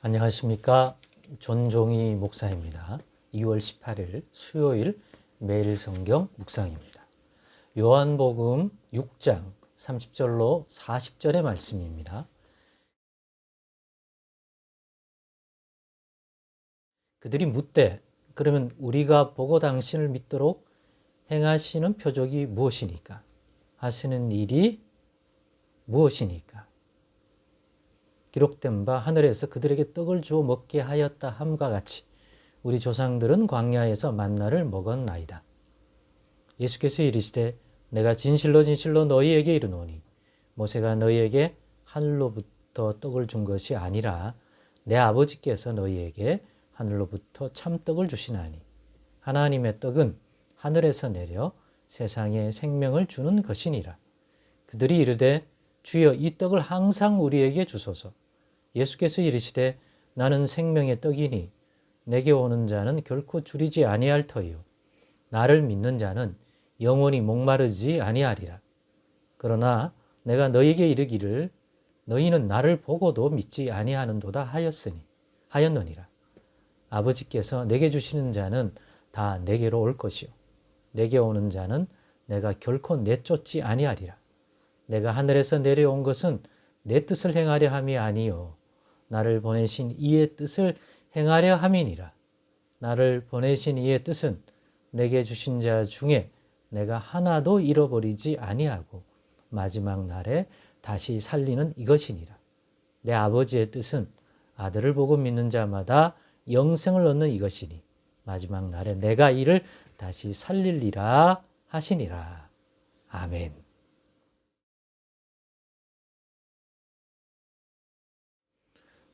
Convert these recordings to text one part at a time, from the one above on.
안녕하십니까. 존종희 목사입니다. 2월 18일 수요일 매일 성경 묵상입니다. 요한복음 6장 30절로 40절의 말씀입니다. 그들이 묻되 그러면 우리가 보고 당신을 믿도록 행하시는 표적이 무엇이니까? 하시는 일이 무엇이니까? 기록된 바 하늘에서 그들에게 떡을 주어 먹게 하였다 함과 같이 우리 조상들은 광야에서 만나를 먹었나이다. 예수께서 이르시되 내가 진실로 진실로 너희에게 이르노니 모세가 너희에게 하늘로부터 떡을 준 것이 아니라 내 아버지께서 너희에게 하늘로부터 참떡을 주시나니 하나님의 떡은 하늘에서 내려 세상에 생명을 주는 것이니라. 그들이 이르되 주여 이 떡을 항상 우리에게 주소서. 예수께서 이르시되 나는 생명의 떡이니 내게 오는 자는 결코 줄이지 아니할 터이요 나를 믿는 자는 영원히 목마르지 아니하리라. 그러나 내가 너희에게 이르기를 너희는 나를 보고도 믿지 아니하는도다 하였느니라. 아버지께서 내게 주시는 자는 다 내게로 올 것이요 내게 오는 자는 내가 결코 내쫓지 아니하리라. 내가 하늘에서 내려온 것은 내 뜻을 행하려 함이 아니요 나를 보내신 이의 뜻을 행하려 함이니라. 나를 보내신 이의 뜻은 내게 주신 자 중에 내가 하나도 잃어버리지 아니하고 마지막 날에 다시 살리는 이것이니라. 내 아버지의 뜻은 아들을 보고 믿는 자마다 영생을 얻는 이것이니 마지막 날에 내가 이를 다시 살리리라 하시니라. 아멘.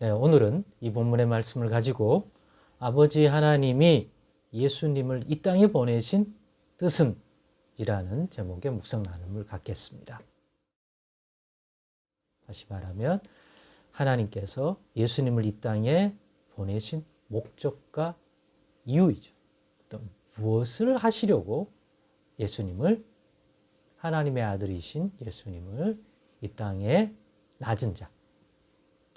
네, 오늘은 이 본문의 말씀을 가지고 아버지 하나님이 예수님을 이 땅에 보내신 뜻은 이라는 제목의 묵상 나눔을 갖겠습니다. 다시 말하면 하나님께서 예수님을 이 땅에 보내신 목적과 이유이죠. 또 무엇을 하시려고 예수님을 하나님의 아들이신 예수님을 이 땅에 낮은 자,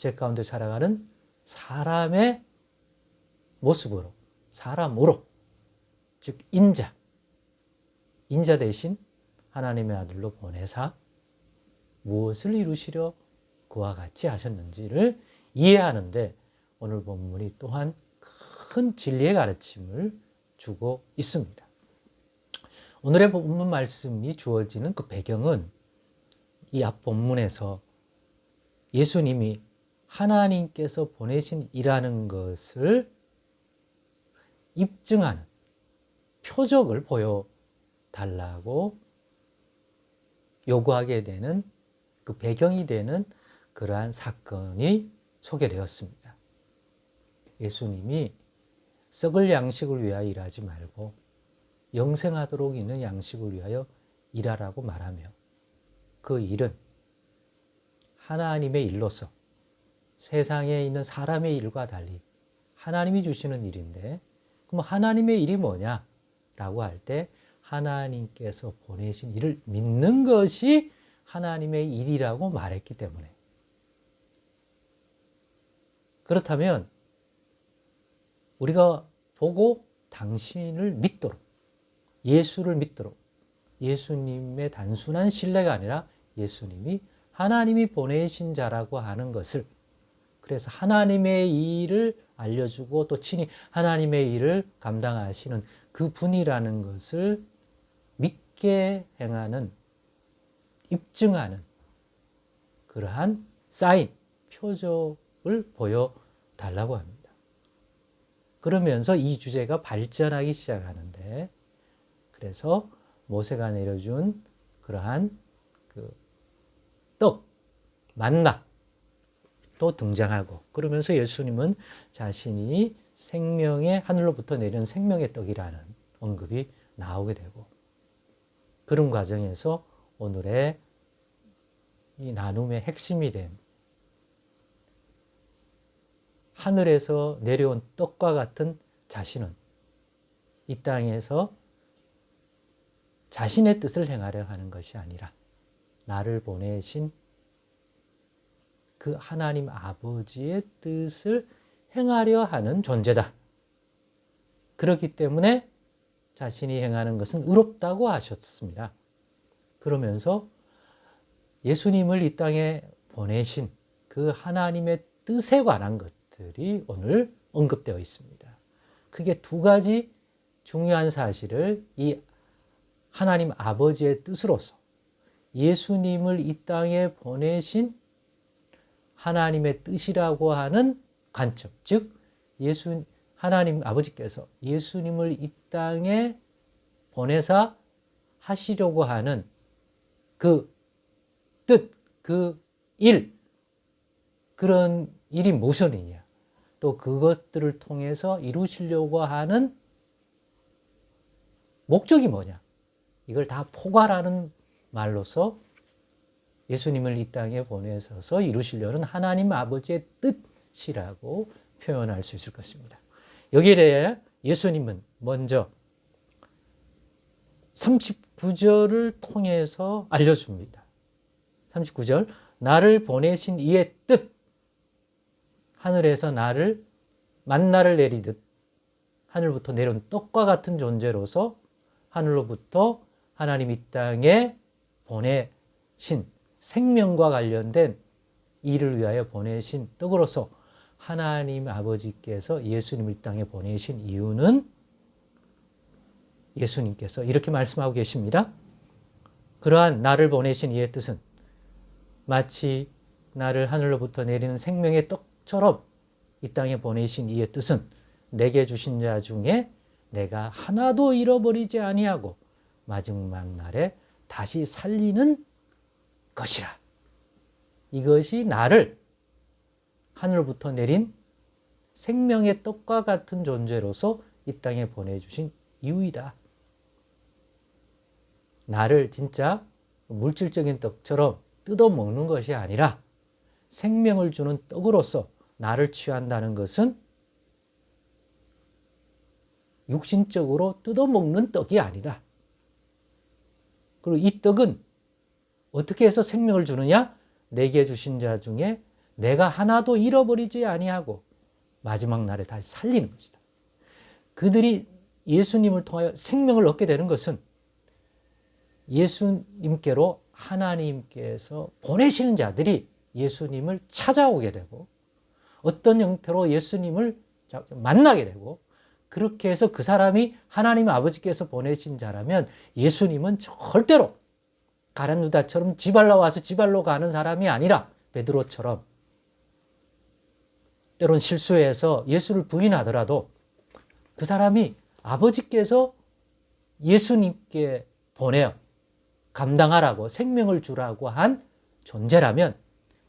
제 가운데 살아가는 사람의 모습으로, 사람으로, 즉 인자 대신 하나님의 아들로 보내사 무엇을 이루시려 그와 같이 하셨는지를 이해하는데 오늘 본문이 또한 큰 진리의 가르침을 주고 있습니다. 오늘의 본문 말씀이 주어지는 그 배경은 이 앞 본문에서 예수님이 하나님께서 보내신 이라는 것을 입증하는 표적을 보여달라고 요구하게 되는 그 배경이 되는 그러한 사건이 소개되었습니다. 예수님이 썩을 양식을 위하여 일하지 말고 영생하도록 있는 양식을 위하여 일하라고 말하며 그 일은 하나님의 일로서 세상에 있는 사람의 일과 달리 하나님이 주시는 일인데 그럼 하나님의 일이 뭐냐라고 할 때 하나님께서 보내신 일을 믿는 것이 하나님의 일이라고 말했기 때문에 그렇다면 우리가 보고 당신을 믿도록 예수를 믿도록 예수님의 단순한 신뢰가 아니라 예수님이 하나님이 보내신 자라고 하는 것을 그래서 하나님의 일을 알려주고 또 친히 하나님의 일을 감당하시는 그 분이라는 것을 믿게 행하는 입증하는 그러한 사인, 표적을 보여달라고 합니다. 그러면서 이 주제가 발전하기 시작하는데 그래서 모세가 내려준 그러한 그 떡, 만나 또 등장하고 그러면서 예수님은 자신이 생명의 하늘로부터 내린 생명의 떡이라는 언급이 나오게 되고 그런 과정에서 오늘의 이 나눔의 핵심이 된 하늘에서 내려온 떡과 같은 자신은 이 땅에서 자신의 뜻을 행하려 하는 것이 아니라 나를 보내신 그 하나님 아버지의 뜻을 행하려 하는 존재다. 그렇기 때문에 자신이 행하는 것은 의롭다고 하셨습니다. 그러면서 예수님을 이 땅에 보내신 그 하나님의 뜻에 관한 것들이 오늘 언급되어 있습니다. 크게 두 가지 중요한 사실을 이 하나님 아버지의 뜻으로서 예수님을 이 땅에 보내신 하나님의 뜻이라고 하는 관점, 즉 하나님 아버지께서 예수님을 이 땅에 보내사 하시려고 하는 그 뜻, 그 일, 그런 일이 무엇이냐, 또 그것들을 통해서 이루시려고 하는 목적이 뭐냐, 이걸 다 포괄하는 말로서 예수님을 이 땅에 보내셔서 이루시려는 하나님 아버지의 뜻이라고 표현할 수 있을 것입니다. 여기에 대해 예수님은 먼저 39절을 통해서 알려줍니다. 39절, 나를 보내신 이의 뜻, 하늘에서 만나를 내리듯 하늘부터 내려온 떡과 같은 존재로서 하늘로부터 하나님 이 땅에 보내신 생명과 관련된 일을 위하여 보내신 떡으로서 하나님 아버지께서 예수님을 이 땅에 보내신 이유는 예수님께서 이렇게 말씀하고 계십니다. 그러한 나를 보내신 이의 뜻은 마치 나를 하늘로부터 내리는 생명의 떡처럼 이 땅에 보내신 이의 뜻은 내게 주신 자 중에 내가 하나도 잃어버리지 아니하고 마지막 날에 다시 살리는 것이라. 이것이 나를 하늘부터 내린 생명의 떡과 같은 존재로서 이 땅에 보내주신 이유이다. 나를 진짜 물질적인 떡처럼 뜯어먹는 것이 아니라 생명을 주는 떡으로서 나를 취한다는 것은 육신적으로 뜯어먹는 떡이 아니다. 그리고 이 떡은 어떻게 해서 생명을 주느냐? 내게 주신 자 중에 내가 하나도 잃어버리지 아니하고 마지막 날에 다시 살리는 것이다. 그들이 예수님을 통하여 생명을 얻게 되는 것은 예수님께로 하나님께서 보내시는 자들이 예수님을 찾아오게 되고 어떤 형태로 예수님을 만나게 되고 그렇게 해서 그 사람이 하나님 아버지께서 보내신 자라면 예수님은 절대로 가룟 유다처럼 지발로 와서 지발로 가는 사람이 아니라 베드로처럼 때론 실수해서 예수를 부인하더라도 그 사람이 아버지께서 예수님께 보내어 감당하라고 생명을 주라고 한 존재라면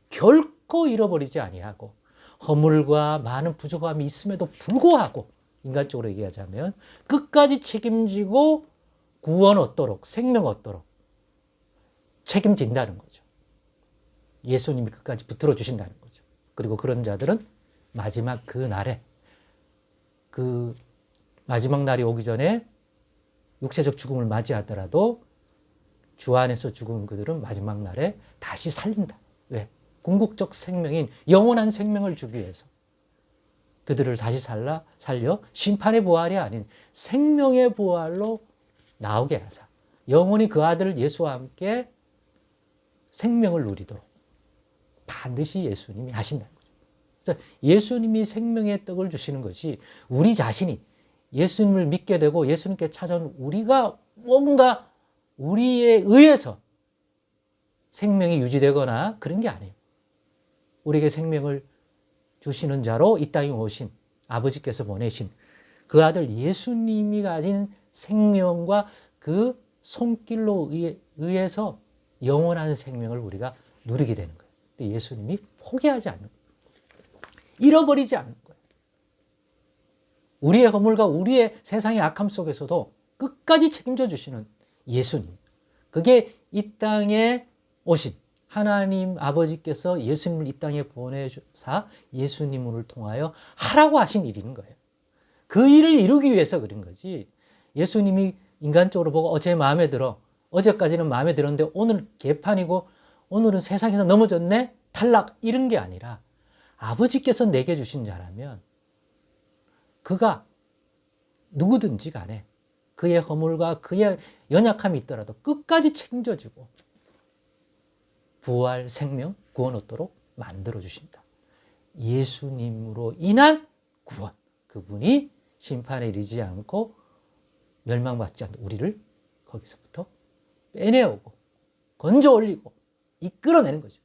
결코 잃어버리지 아니하고 허물과 많은 부족함이 있음에도 불구하고 인간적으로 얘기하자면 끝까지 책임지고 구원 얻도록 생명 얻도록 책임진다는 거죠. 예수님이 끝까지 붙들어 주신다는 거죠. 그리고 그런 자들은 마지막 그 날에 그 마지막 날이 오기 전에 육체적 죽음을 맞이하더라도 주 안에서 죽은 그들은 마지막 날에 다시 살린다. 왜? 궁극적 생명인 영원한 생명을 주기 위해서 그들을 다시 살려 심판의 부활이 아닌 생명의 부활로 나오게 하사 영원히 그 아들 예수와 함께 생명을 누리도록 반드시 예수님이 하신다는 거죠. 그래서 예수님이 생명의 떡을 주시는 것이 우리 자신이 예수님을 믿게 되고 예수님께 찾아온 우리가 뭔가 우리에 의해서 생명이 유지되거나 그런 게 아니에요. 우리에게 생명을 주시는 자로 이 땅에 오신 아버지께서 보내신 그 아들 예수님이 가진 생명과 그 손길로 의해서 영원한 생명을 우리가 누리게 되는 거예요. 예수님이 포기하지 않는 거예요. 잃어버리지 않는 거예요. 우리의 허물과 우리의 세상의 악함 속에서도 끝까지 책임져 주시는 예수님. 그게 이 땅에 오신 하나님 아버지께서 예수님을 이 땅에 보내사 예수님을 통하여 하라고 하신 일인 거예요. 그 일을 이루기 위해서 그런 거지. 예수님이 인간적으로 보고 제 마음에 들어. 어제까지는 마음에 들었는데 오늘 개판이고 오늘은 세상에서 넘어졌네? 탈락 이런 게 아니라 아버지께서 내게 주신 자라면 그가 누구든지 간에 그의 허물과 그의 연약함이 있더라도 끝까지 책임져주고 부활, 생명, 구원 얻도록 만들어주신다. 예수님으로 인한 구원, 그분이 심판에 이르지 않고 멸망받지 않는 우리를 거기서부터 빼내오고 건져 올리고 이끌어내는 거죠.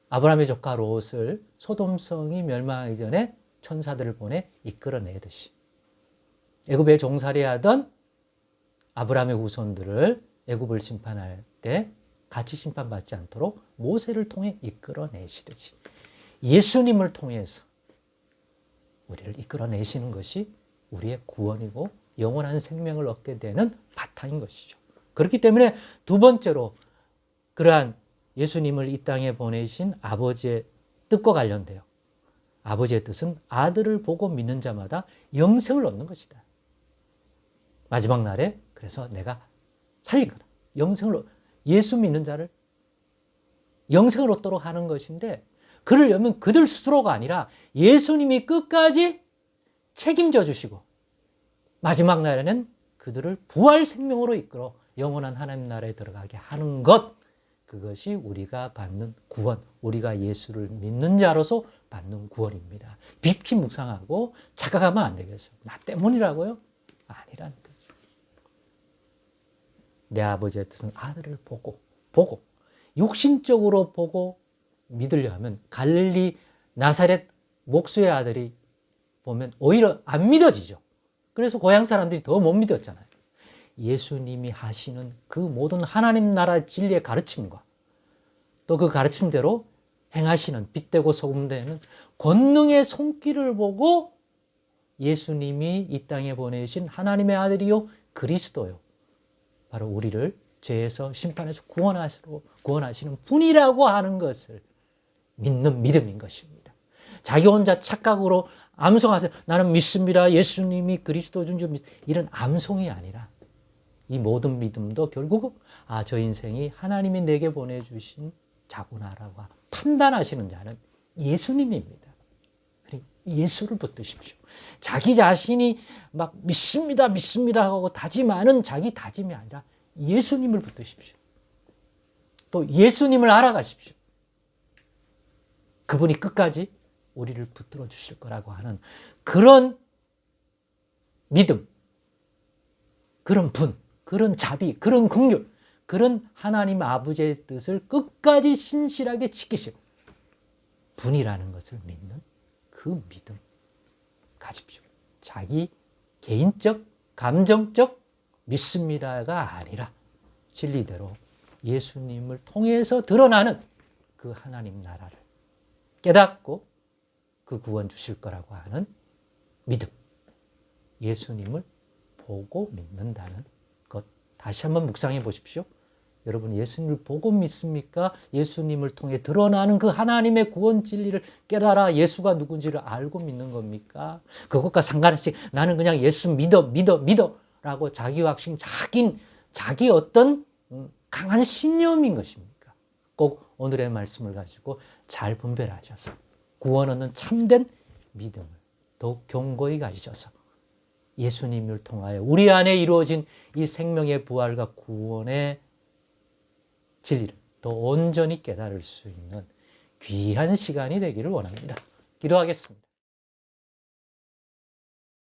아브라함의 조카 롯을 소돔성이 멸망하기 전에 천사들을 보내 이끌어내듯이 애굽에 종살이하던 아브라함의 후손들을 애굽을 심판할 때 같이 심판받지 않도록 모세를 통해 이끌어내시듯이 예수님을 통해서 우리를 이끌어내시는 것이 우리의 구원이고 영원한 생명을 얻게 되는 바탕인 것이죠. 그렇기 때문에 두 번째로 그러한 예수님을 이 땅에 보내신 아버지의 뜻과 관련돼요. 아버지의 뜻은 아들을 보고 믿는 자마다 영생을 얻는 것이다. 마지막 날에 그래서 내가 살린 거다. 예수 믿는 자를 영생을 얻도록 하는 것인데 그러려면 그들 스스로가 아니라 예수님이 끝까지 책임져 주시고 마지막 날에는 그들을 부활 생명으로 이끌어 영원한 하나님 나라에 들어가게 하는 것, 그것이 우리가 받는 구원, 우리가 예수를 믿는 자로서 받는 구원입니다. 깊이 묵상하고 착각하면 안 되겠어요. 나 때문이라고요? 아니라는 거죠. 내 아버지의 뜻은 아들을 보고 육신적으로 보고 믿으려 하면 갈릴리 나사렛 목수의 아들이 보면 오히려 안 믿어지죠. 그래서 고향 사람들이 더 못 믿었잖아요. 예수님이 하시는 그 모든 하나님 나라 진리의 가르침과 또 그 가르침대로 행하시는 빛되고 소금되는 권능의 손길을 보고 예수님이 이 땅에 보내신 하나님의 아들이요 그리스도요 바로 우리를 죄에서 심판에서 구원하시는 분이라고 하는 것을 믿는 믿음인 것입니다. 자기 혼자 착각으로 암송하세요. 나는 믿습니다. 예수님이 그리스도인 줄 믿습니다. 이런 암송이 아니라 이 모든 믿음도 결국 저 인생이 하나님이 내게 보내주신 자구나라고 판단하시는 자는 예수님입니다. 예수를 붙드십시오. 자기 자신이 막 믿습니다 하고 다짐하는 자기 다짐이 아니라 예수님을 붙드십시오. 또 예수님을 알아가십시오. 그분이 끝까지 우리를 붙들어 주실 거라고 하는 그런 믿음, 그런 분, 그런 자비, 그런 긍휼, 그런 하나님 아버지의 뜻을 끝까지 신실하게 지키실 분이라는 것을 믿는 그 믿음 가십시오. 자기 개인적, 감정적 믿습니다가 아니라 진리대로 예수님을 통해서 드러나는 그 하나님 나라를 깨닫고 그 구원 주실 거라고 하는 믿음. 예수님을 보고 믿는다는 것. 다시 한번 묵상해 보십시오. 여러분 예수님을 보고 믿습니까? 예수님을 통해 드러나는 그 하나님의 구원 진리를 깨달아 예수가 누군지를 알고 믿는 겁니까? 그것과 상관없이 나는 그냥 예수 믿어 라고 자기 확신, 자기 어떤 강한 신념인 것입니까? 꼭 오늘의 말씀을 가지고 잘 분별하셔서 구원 얻는 참된 믿음을 더욱 견고히 가지셔서 예수님을 통하여 우리 안에 이루어진 이 생명의 부활과 구원의 진리를 더 온전히 깨달을 수 있는 귀한 시간이 되기를 원합니다. 기도하겠습니다.